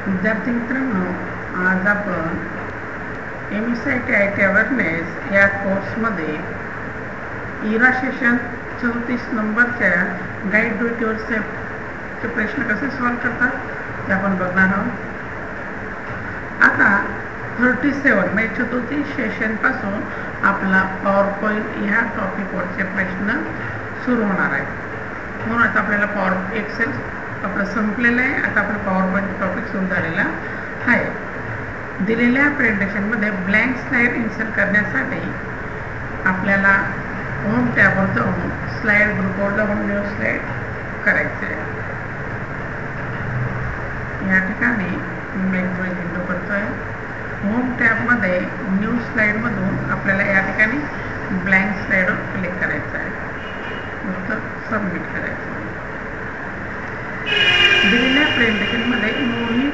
विद्यार्थी मित्रांनो, आज आपण MSIT IT अवेअरनेस या कोर्समध्ये इरा सेशन 34 नंबरच्या गाईड डू इट योरसेल्फचे प्रश्न कसे सॉल्व करतात ते आपण बघणार आहोत. आता 37 म्हणजे 34 सेशनपासून आपला पॉवर पॉईंट ह्या टॉपिकवरचे प्रश्न सुरू होणार आहे. म्हणून आता आपल्याला पॉवर एक्सेल आपलं संपलेलं आहे. आता आपलं पॉवर पॉईंट टॉपिक सुरू झालेला आहे. दिलेल्या प्रेझेंटेशनमध्ये ब्लँक स्लाईड इन्सर्ट करण्यासाठी आपल्याला होम टॅबवर जाऊन स्लाईड ग्रुपवर जाऊन न्यू स्लाईड करायचे आहे. या ठिकाणी मी एक विंडो करतो आहे. होम टॅबमध्ये न्यू स्लाईडमधून आपल्याला या ठिकाणी ब्लँक स्लाईडवर क्लिक करायचं आहे. नंतर सबमिट करायचं आहे. दिलेल्या प्रेझेंटेशनमध्ये मोहित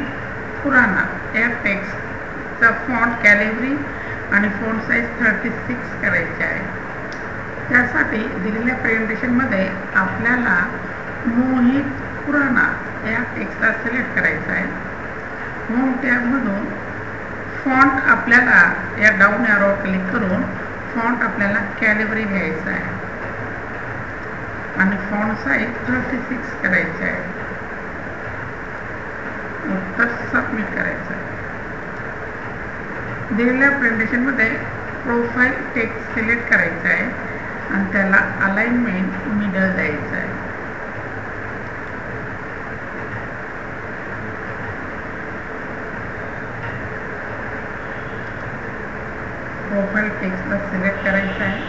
खुराना या टेक्स्टचा फॉन्ट कॅलिब्री आणि फॉन्ट साईज 36 करायचे आहे. त्यासाठी दिलेल्या प्रेझेंटेशनमध्ये आपल्याला मोहित खुराना या टेक्स्टला सिलेक्ट करायचं आहे. होम टॅबमधून फॉन्ट आपल्याला या डाऊन ॲरोवर क्लिक करून फॉन्ट आपल्याला कॅलिब्री घ्यायचा आहे आणि फॉन्ट साईज 36 करायचे आहे. उत्तर सबमिट करायचं आहे. दिलेल्या प्रेझेंटेशनमध्ये प्रोफाईल टेक्स्ट सिलेक्ट करायचं आहे आणि त्याला अलाइनमेंट मिडल द्यायचं आहे. प्रोफाईल टेक्स्टला सिलेक्ट करायचं आहे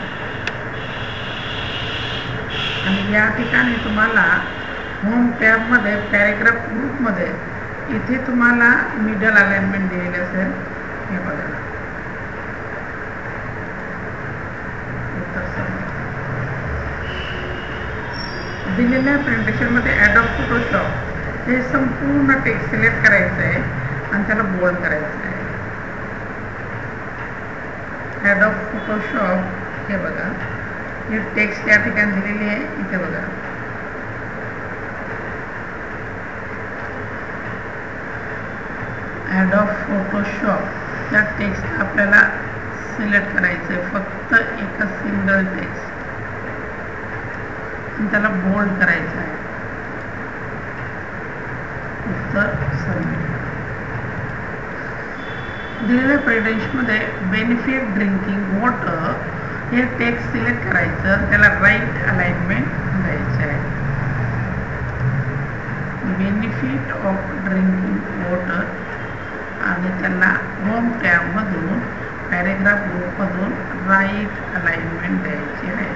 आणि या ठिकाणी तुम्हाला होम टॅबमध्ये पॅरेग्राफ ग्रुपमध्ये इथे तुम्हाला मिडल अलाइनमेंट दिलेली असेल. हे बघा. दिलेल्या प्रेझेंटेशनमध्ये ॲडोब फोटोशॉप हे संपूर्ण टेक्स्ट सिलेक्ट करायचं आहे आणि त्याला बोल्ड करायचं आहे. ॲडोब फोटोशॉप हे बघा. हे टेक्स्ट या ठिकाणी दिलेली आहे. इथे बघा. ॲडोब फोटोशॉप या टेक्स्ट आपल्याला सिलेक्ट करायचं आहे. फक्त एक सिंगल टेक्स्ट आणि त्याला बोल्ड करायचं आहे. उत्तर सबमिट. दिलेल्या प्रेझेंटेशनमध्ये बेनिफिट ड्रिंकिंग वॉटर हे टेक्स्ट सिलेक्ट करायचं. त्याला राईट अलाइनमेंट द्यायचं आहे. बेनिफिट ऑफ ड्रिंकिंग वॉटर आणि त्याला होम टॅबमधून पॅरेग्राफ ग्रुपमधून राईट अलाइनमेंट द्यायची आहे.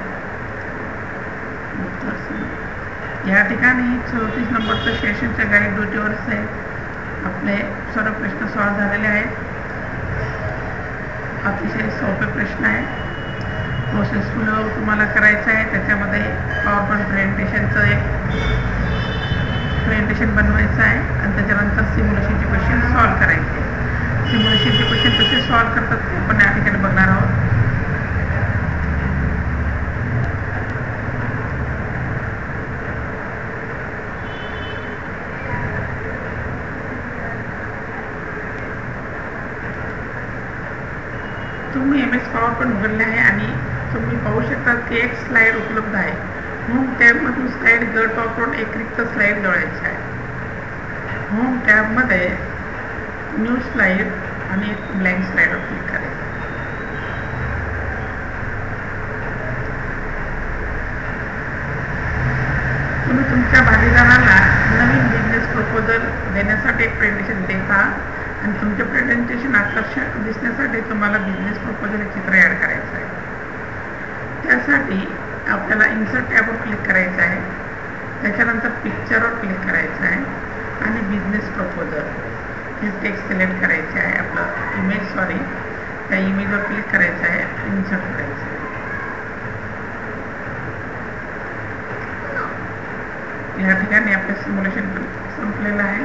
या ठिकाणी 34 नंबरचं सेशनच्या गाईड ड्युटीवरच आहे. आपले सर्व प्रश्न सॉल्व झालेले आहेत. अतिशय सोपे प्रश्न आहे. प्रोसेस फ्लो तुम्हाला करायचं आहे. त्याच्यामध्ये पॉवर पॉईंट प्रेझेंटेशन बनवायचं आहे आणि त्याच्यानंतर सिम्युलेशनचे क्वेश्चन सॉल्व करायचे. सिम्युलेशनचे क्वेश्चन कसे सॉल्व करतात ते आपण या ठिकाणी बघणार आहोत. तुम्ही MS पॉवर पॉईंट उघडले आहे आणि तुम्ही पाहू शकता की एक स्लाईड उपलब्ध आहे. होम टॅबमधून स्लाईड गट वापरून एक रिक्त स्लाईड जोडायची आहे. होम टॅबमध्ये न्यू स्लाईड आणि एक ब्लँक स्लाईडवर क्लिक करायचं. तुम्ही तुमच्या भागीदाराला नवीन बिझनेस प्रपोजल देण्यासाठी एक प्रेझेंटेशन देता आणि तुमचे प्रेझेंटेशन आकर्षक दिसण्यासाठी तुम्हाला बिझनेस प्रपोजल चित्र ॲड करायचं आहे. त्यासाठी आपल्याला इन्सर्ट टॅबवर क्लिक करायचं आहे. त्याच्यानंतर पिक्चरवर क्लिक करायचं आहे आणि बिझनेस प्रपोजल हे टेक्स्ट सिलेक्ट करायचे आहे. आपलं त्या इमेजवर क्लिक करायचं आहे. इन्सर्ट करायचं आहे. या ठिकाणी आपलं सिम्युलेशन संपलेलं आहे.